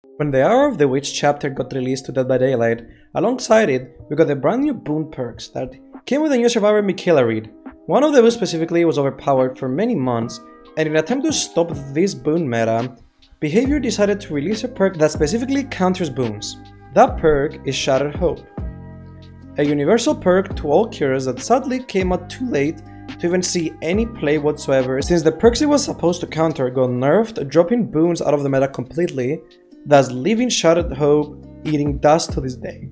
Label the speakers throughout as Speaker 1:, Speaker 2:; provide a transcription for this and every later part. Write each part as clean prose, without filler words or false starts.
Speaker 1: When the Hour of the Witch chapter got released to Dead by Daylight, alongside it, we got the brand new boon perks that came with a new survivor, Michaela Reed. One of the boons specifically was overpowered for many months, and in an attempt to stop this boon meta, Behavior decided to release a perk that specifically counters boons. That perk is Shattered Hope, a universal perk to all cures that sadly came out too late to even see any play whatsoever, since the perks it was supposed to counter got nerfed, dropping boons out of the meta completely, thus leaving Shattered Hope eating dust to this day.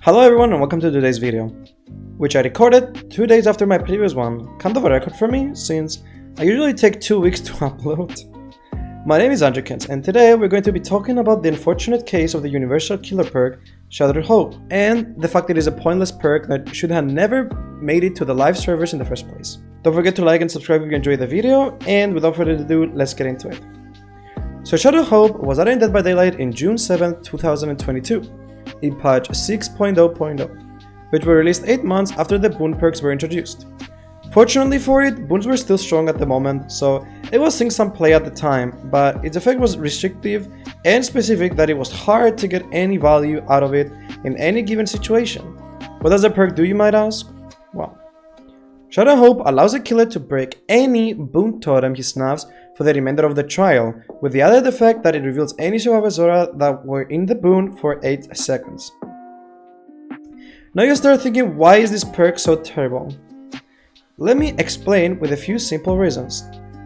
Speaker 1: Hello everyone and welcome to today's video, which I recorded 2 days after my previous one, kind of a record for me since I usually take 2 weeks to upload. My name is Andrikens and today we're going to be talking about the unfortunate case of the universal killer perk Shattered Hope, and the fact it is a pointless perk that should have never made it to the live servers in the first place. Don't forget to like and subscribe if you enjoyed the video, and without further ado, let's get into it. So Shattered Hope was added in Dead by Daylight in June 7, 2022, in patch 6.0.0, which were released 8 months after the boon perks were introduced. Fortunately for it, boons were still strong at the moment, so it was seeing some play at the time, but its effect was restrictive and specific that it was hard to get any value out of it in any given situation. What does the perk do, you might ask? Well, Shattered Hope allows a killer to break any boon totem he snaps for the remainder of the trial, with the added effect that it reveals any survivor's aura that were in the boon for 8 seconds. Now you start thinking, why is this perk so terrible? Let me explain with a few simple reasons.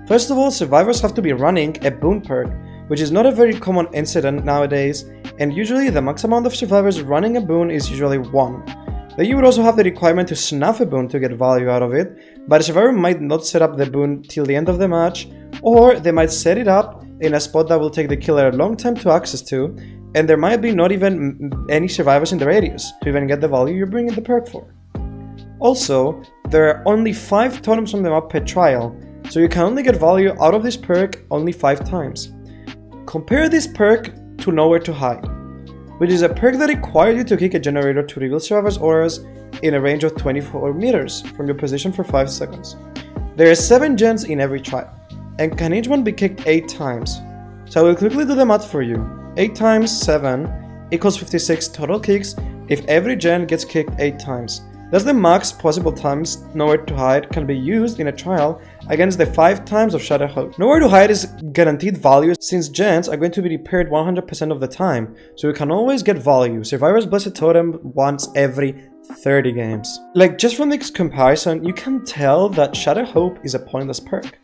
Speaker 1: First of all, survivors have to be running a boon perk, which is not a very common incident nowadays, and usually the max amount of survivors running a boon is usually 1. Then you would also have the requirement to snuff a boon to get value out of it, but a survivor might not set up the boon till the end of the match, or they might set it up in a spot that will take the killer a long time to access to, and there might be not even any survivors in the radius to even get the value you're bringing the perk for. Also, there are only 5 totems on the map per trial, so you can only get value out of this perk only 5 times. Compare this perk to Nowhere to Hide, which is a perk that requires you to kick a generator to reveal survivors' auras in a range of 24 meters from your position for 5 seconds. There are 7 gens in every trial, and can each one be kicked 8 times. So I will quickly do the math for you. 8 times 7 equals 56 total kicks if every gen gets kicked 8 times. That's the max possible times Nowhere to Hide can be used in a trial against the 5 times of Shattered Hope. Nowhere to Hide is guaranteed value since gens are going to be repaired 100% of the time, so you can always get value. Survivor's Blessed Totem once every 30 games. Like, just from this comparison, you can tell that Shattered Hope is a pointless perk.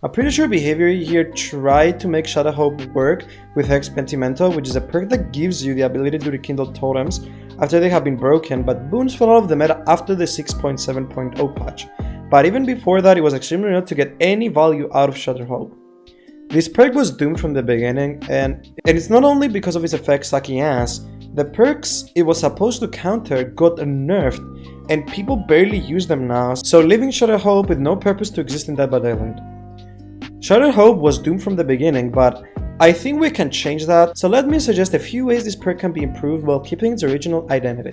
Speaker 1: I'm pretty sure Behavior here tried to make Shattered Hope work with Hex Pentimento, which is a perk that gives you the ability to rekindle totems after they have been broken, but boons fell out of the meta after the 6.7.0 patch. But even before that, it was extremely rare to get any value out of Shattered Hope. This perk was doomed from the beginning, and it's not only because of its effect sucking ass. The perks it was supposed to counter got nerfed, and people barely use them now, so leaving Shattered Hope with no purpose to exist in Dead by Daylight. Shattered Hope was doomed from the beginning, but I think we can change that, so let me suggest a few ways this perk can be improved while keeping its original identity.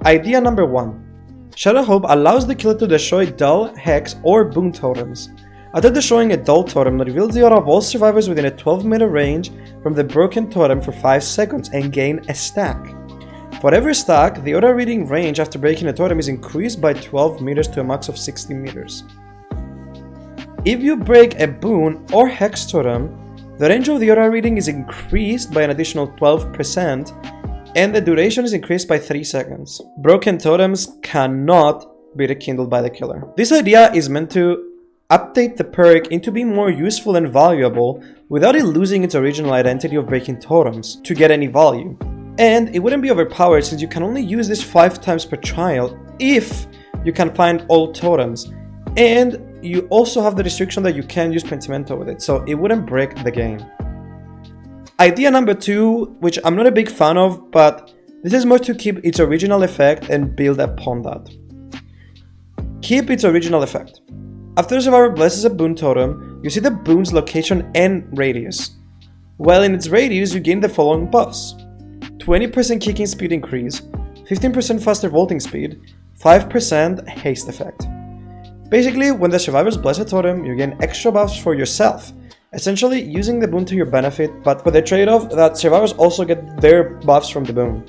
Speaker 1: Idea number 1. Shattered Hope allows the killer to destroy dull, hex, or boon totems. After destroying a dull totem, that reveals the aura of all survivors within a 12-meter range from the broken totem for 5 seconds and gain a stack. For every stack, the aura reading range after breaking a totem is increased by 12 meters to a max of 60 meters. If you break a boon or hex totem, the range of the aura reading is increased by an additional 12%, and the duration is increased by 3 seconds. Broken totems cannot be rekindled by the killer. This idea is meant to update the perk into being more useful and valuable without it losing its original identity of breaking totems to get any value. And it wouldn't be overpowered since you can only use this 5 times per trial if you can find all totems. And you also have the restriction that you can use Pentimento with it, so it wouldn't break the game. Idea number 2, which I'm not a big fan of, but this is more to keep its original effect and build upon that. Keep its original effect. After a survivor blesses a boon totem, you see the boon's location and radius. While in its radius, you gain the following buffs: 20% kicking speed increase, 15% faster vaulting speed, 5% haste effect. Basically, when the survivor's Blessed Totem, you gain extra buffs for yourself, essentially using the boon to your benefit, but for the trade-off that survivors also get their buffs from the boon.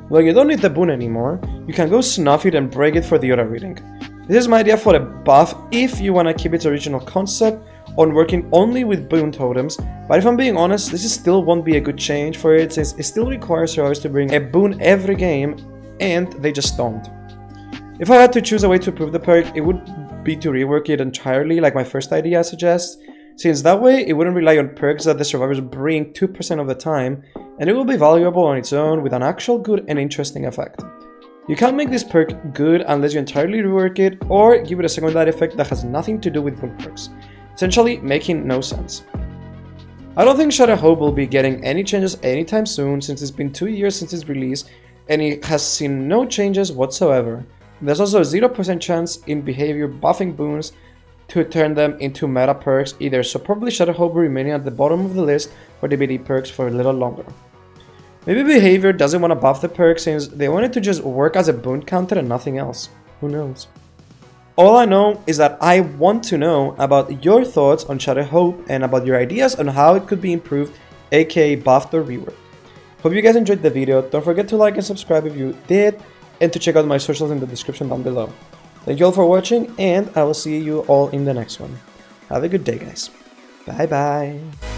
Speaker 1: When you don't need the boon anymore, you can go snuff it and break it for the auto reading. This is my idea for a buff if you want to keep its original concept on working only with boon totems, but if I'm being honest, this still won't be a good change for it since it still requires survivors to bring a boon every game, and they just don't. If I had to choose a way to improve the perk, it would be to rework it entirely like my first idea suggests, since that way it wouldn't rely on perks that the survivors bring 2% of the time, and it will be valuable on its own with an actual good and interesting effect. You can't make this perk good unless you entirely rework it or give it a secondary effect that has nothing to do with boon perks, essentially making no sense. I don't think Shadow Hope will be getting any changes anytime soon since it's been 2 years since its release and it has seen no changes whatsoever. There's also a 0% chance in behavior buffing boons to turn them into meta perks either, so probably Shadow Hope remaining at the bottom of the list for DBD perks for a little longer. Maybe behavior doesn't want to buff the perk since they want it to just work as a boon counter and nothing else. Who knows? All I know is that I want to know about your thoughts on Shadow Hope and about your ideas on how it could be improved, aka buffed or reworked. Hope you guys enjoyed the video. Don't forget to like and subscribe if you did, and to check out my socials in the description down below. Thank you all for watching, and I will see you all in the next one. Have a good day, guys. Bye bye.